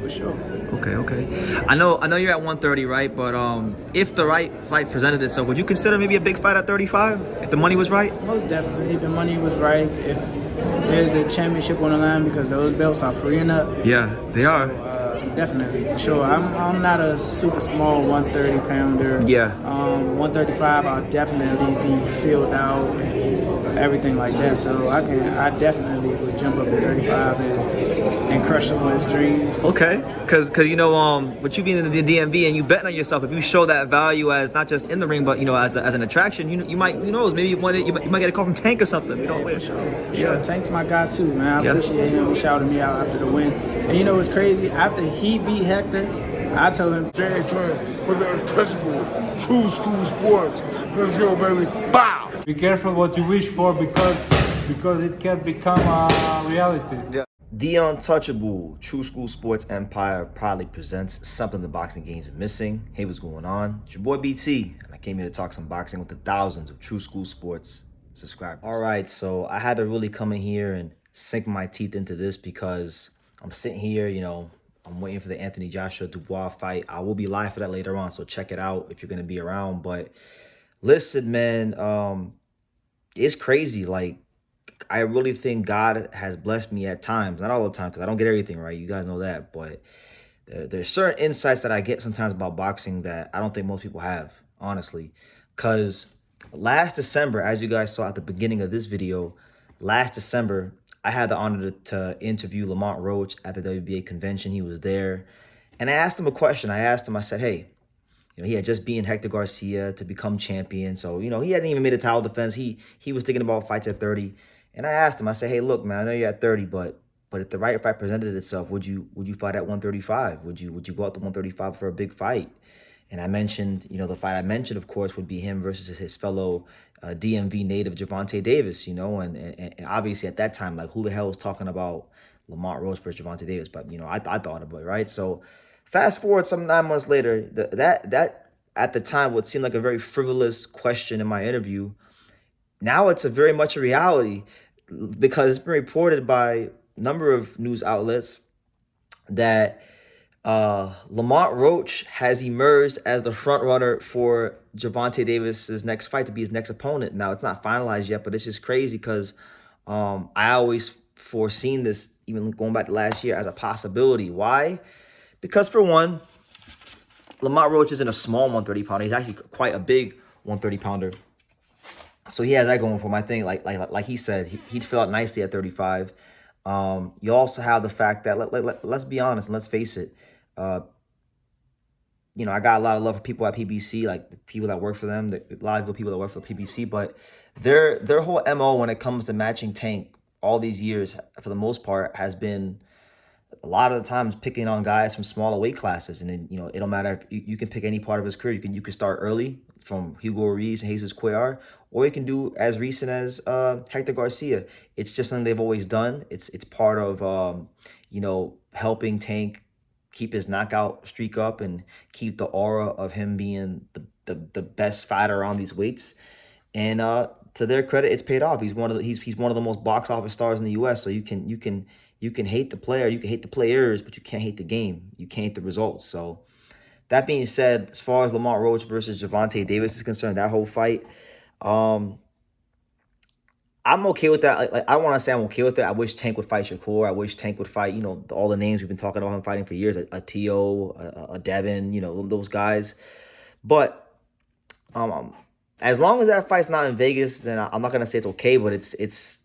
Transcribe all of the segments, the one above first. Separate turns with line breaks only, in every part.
for sure.
Okay. I know you're at 130, right? But if the right fight presented itself, would you consider maybe a big fight at 35 if the money was right?
Most definitely, the money was right. If there's a championship on the line, because those belts are freeing up.
Yeah, they are.
Definitely, for sure. I'm not a super small 130 pounder.
Yeah.
135, I'll definitely be filled out, everything like that. So I definitely would jump up to 35 and crush someone's dreams.
Okay, because you know, with you being in the DMV and you betting on yourself, if you show that value as not just in the ring, but you know, as an attraction, you might, who knows, maybe you might get a call from Tank or something. You know,
for sure. Tank's my guy too, man. I appreciate him. He shouted me out after the win. And you know what's crazy? After he beat Hector, I told him,
James for the untouchable, true school sports. Let's go, baby. Bow!
Be careful what you wish for because it can become a reality.
Yeah. The Untouchable True School Sports Empire proudly presents something the boxing games are missing. Hey, what's going on? It's your boy BT, and I came here to talk some boxing with the thousands of True School Sports subscribers. All right, so I had to really come in here and sink my teeth into this because I'm sitting here, you know, I'm waiting for the Anthony Joshua Dubois fight. I will be live for that later on, so check it out if you're going to be around. But listen, man, it's crazy. Like, I really think God has blessed me at times, not all the time, because I don't get everything right. You guys know that. But there's certain insights that I get sometimes about boxing that I don't think most people have, honestly. Because last December, as you guys saw at the beginning of this video, last December, I had the honor to interview Lamont Roach at the WBA convention. He was there. And I asked him a question. I said, hey, you know, he had just beaten Hector Garcia to become champion. So, you know, he hadn't even made a title defense. He was thinking about fights at 30. And I asked him, I said, hey, look, man, I know you're at 30, but if the right fight presented itself, would you fight at 135? Would you go out to 135 for a big fight? And I mentioned, you know, the fight I mentioned, of course, would be him versus his fellow DMV native Gervonta Davis, you know, and obviously at that time, like, who the hell was talking about Lamont Roach versus Gervonta Davis? But, you know, I thought of it, right? So fast forward some 9 months later, that at the time would seem like a very frivolous question in my interview. Now it's a very much a reality because it's been reported by a number of news outlets that Lamont Roach has emerged as the front runner for Gervonta Davis's next fight to be his next opponent. Now, it's not finalized yet, but it's just crazy because I always foreseen this, even going back to last year, as a possibility. Why? Because for one, Lamont Roach isn't a small 130 pounder. He's actually quite a big 130 pounder. So he has that going for him. I think, like he said, he'd fill out nicely at 35. You also have the fact that, let's be honest and let's face it, you know, I got a lot of love for people at PBC, like people that work for them, a lot of good people that work for PBC, but their whole MO when it comes to matching Tank all these years, for the most part, has been a lot of the times picking on guys from smaller weight classes. And then, you know, it don't matter if you can pick any part of his career. You can start early from Hugo Ruiz and Jesus Cuellar, or you can do as recent as Hector Garcia. It's just something they've always done. It's part of, you know, helping Tank keep his knockout streak up and keep the aura of him being the best fighter around these weights. And to their credit, it's paid off. He's one of the most box office stars in the U.S. So you can hate the player, you can hate the players, but you can't hate the game. You can't hate the results. So that being said, as far as Lamont Roach versus Gervonta Davis is concerned, that whole fight, I'm okay with that. Like I want to say I'm okay with it. I wish Tank would fight Shakur. I wish Tank would fight, you know, all the names we've been talking about him fighting for years, a T.O., a Devin, you know, those guys. But as long as that fight's not in Vegas, then I'm not gonna say it's okay, but it's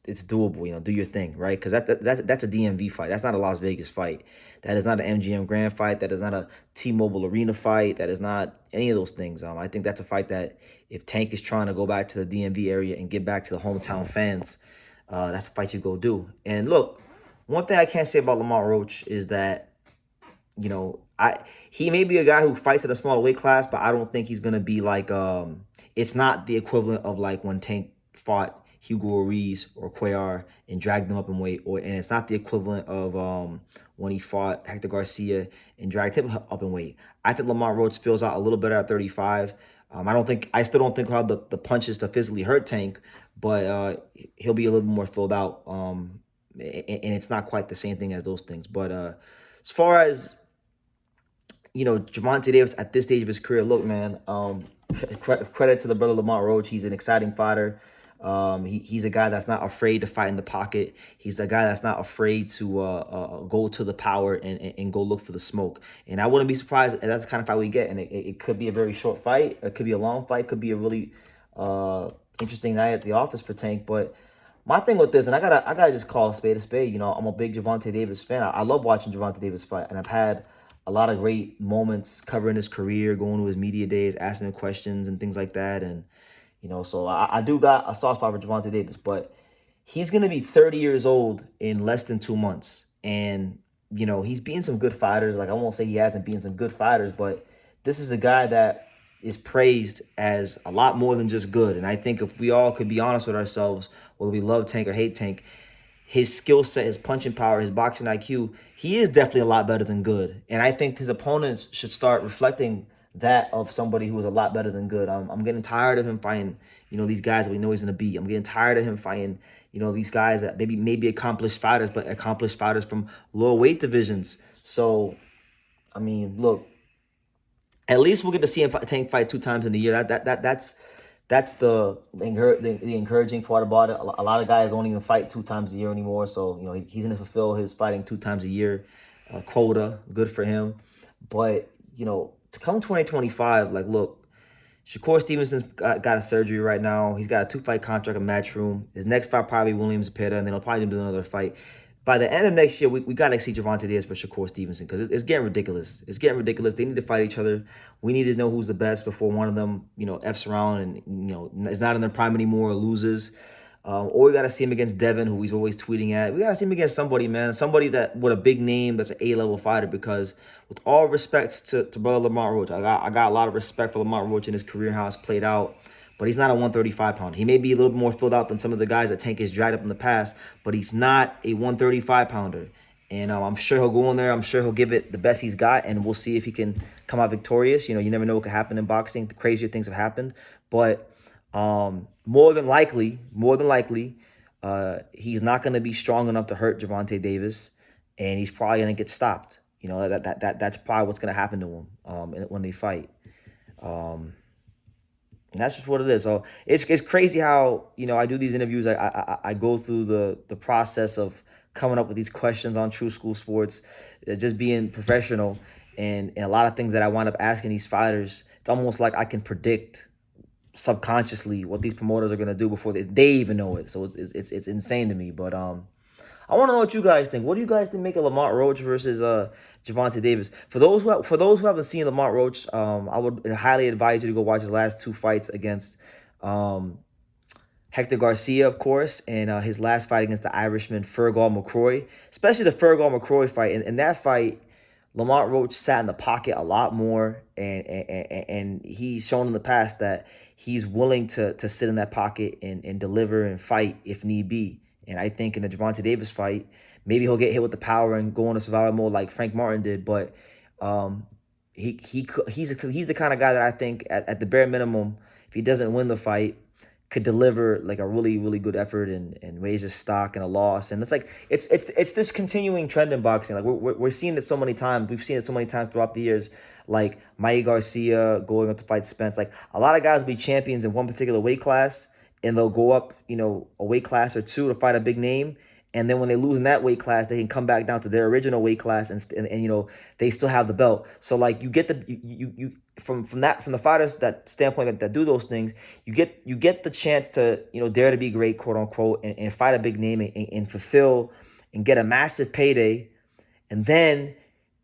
doable. You know, do your thing, right? Because that's a DMV fight. That's not a Las Vegas fight. That is not an MGM Grand fight. That is not a T-Mobile Arena fight. That is not any of those things. I think that's a fight that if Tank is trying to go back to the DMV area and get back to the hometown fans, that's a fight you go do. And look, one thing I can't say about Lamont Roach is that, you know, he may be a guy who fights at a smaller weight class, but I don't think he's gonna be like it's not the equivalent of like when Tank fought Hugo Ruiz or Cuellar and dragged them up in weight, and it's not the equivalent of when he fought Hector Garcia and dragged him up in weight. I think Lamont Roach fills out a little better at 35. I still don't think he'll have the punches to physically hurt Tank, but he'll be a little more filled out. And it's not quite the same thing as those things. But as far as Gervonta Davis at this stage of his career, look, man, credit to the brother Lamont Roach. He's an exciting fighter. He's a guy that's not afraid to fight in the pocket. He's the guy that's not afraid to go to the power and go look for the smoke. And I wouldn't be surprised if that's the kind of fight we get. And it could be a very short fight. It could be a long fight. It could be a really interesting night at the office for Tank. But my thing with this, and I gotta just call a spade a spade. I'm a big Gervonta Davis fan. I love watching Gervonta Davis fight, and I've had a lot of great moments covering his career, going to his media days, asking him questions and things like that. And so I do got a soft spot for Gervonta Davis, but he's gonna be 30 years old in less than 2 months, and he's beaten some good fighters. Like, I won't say he hasn't beaten some good fighters, but this is a guy that is praised as a lot more than just good. And I think if we all could be honest with ourselves, whether we love Tank or hate Tank, his skill set, his punching power, his boxing IQ, he is definitely a lot better than good. And I think his opponents should start reflecting that of somebody who is a lot better than good. I'm getting tired of him fighting, these guys that we know he's going to beat. I'm getting tired of him fighting, these guys that maybe accomplished fighters, but accomplished fighters from lower weight divisions. So, I mean, look, at least we'll get to see him Tank fight 2 times in a year. That's the encouraging part about it. A lot of guys don't even fight 2 times a year anymore. So, he's going to fulfill his fighting 2 times a year quota. Good for him. But, to come 2025, like, look, Shakur Stevenson's got a surgery right now. He's got a 2-fight contract in Matchroom. His next fight probably Williams Zepeda, and then he'll probably do another fight. By the end of next year, we got to see Gervonta Davis for Shakur Stevenson, because it's getting ridiculous. It's getting ridiculous. They need to fight each other. We need to know who's the best before one of them, F's around and, is not in their prime anymore or loses. Or we got to see him against Devin, who he's always tweeting at. We got to see him against somebody, man. Somebody that with a big name that's an A-level fighter, because with all respects to brother Lamont Roach, I got a lot of respect for Lamont Roach and his career and how it's played out. But he's not a 135-pounder. He may be a little bit more filled out than some of the guys that Tank has dragged up in the past, but he's not a 135-pounder. And I'm sure he'll go in there. I'm sure he'll give it the best he's got, and we'll see if he can come out victorious. You never know what could happen in boxing. The crazier things have happened. But more than likely, he's not going to be strong enough to hurt Gervonta Davis, and he's probably going to get stopped. That's probably what's going to happen to him when they fight. And that's just what it is. So it's crazy how, I do these interviews. I go through the process of coming up with these questions on True School Sports, just being professional, and a lot of things that I wind up asking these fighters. It's almost like I can predict subconsciously what these promoters are gonna do before they even know it. So it's insane to me. But I want to know what you guys think. What do you guys think make of Lamont Roach versus Gervonta Davis? For those who haven't seen Lamont Roach, I would highly advise you to go watch his last 2 fights against Hector Garcia, of course, and his last fight against the Irishman Fergal McCroy. Especially the Fergal McCroy fight. In that fight, Lamont Roach sat in the pocket a lot more, and he's shown in the past that he's willing to sit in that pocket and deliver and fight if need be. And I think in the Gervonta Davis fight, maybe he'll get hit with the power and go into survival mode like Frank Martin did. But he's the kind of guy that I think at the bare minimum, if he doesn't win the fight, could deliver like a really, really good effort and raise his stock in a loss. And it's like it's this continuing trend in boxing. Like we're seeing it so many times. We've seen it so many times throughout the years. Like Mike Garcia going up to fight Spence. Like a lot of guys will be champions in one particular weight class, and they'll go up, a weight class or 2 to fight a big name. And then when they lose in that weight class, they can come back down to their original weight class and they still have the belt. So like you get from the fighters that standpoint that do those things, you get the chance to, dare to be great, quote unquote, and fight a big name and fulfill and get a massive payday. And then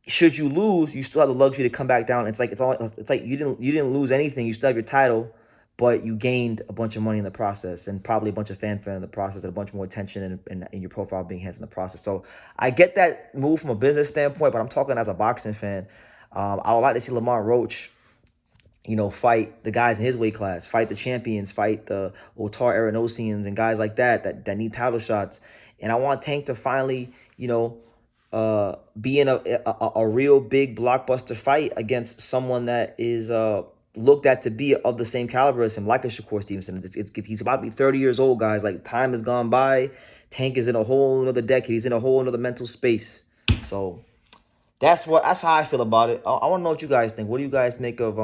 should you lose, you still have the luxury to come back down. It's like you didn't lose anything. You still have your title, but you gained a bunch of money in the process and probably a bunch of fanfare in the process and a bunch more attention and your profile being enhanced in the process. So I get that move from a business standpoint, but I'm talking as a boxing fan. I would like to see Lamont Roach, fight the guys in his weight class, fight the champions, fight the Otar Arenosians and guys like that need title shots. And I want Tank to finally, be in a real big blockbuster fight against someone that is looked at to be of the same caliber as him, like a Shakur Stevenson. He's about to be 30 years old, guys. Like, time has gone by. Tank is in a whole another decade. He's in a whole another mental space. So that's how I feel about it. I want to know what you guys think. What do you guys make of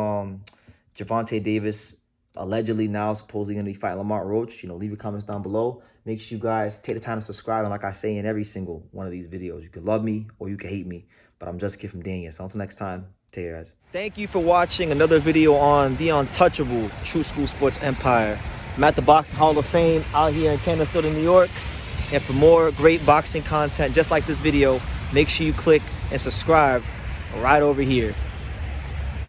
Gervonta Davis allegedly now supposedly going to be fighting Lamont Roach? Leave your comments down below. Make sure you guys take the time to subscribe. And like I say in every single one of these videos, you can love me or you can hate me, but I'm just a kid from Daniel. So until next time, take care, guys. Thank you for watching another video on the untouchable True School Sports Empire. I'm at the Boxing Hall of Fame out here in Canterfield, New York. And for more great boxing content just like this video, make sure you click and subscribe right over here.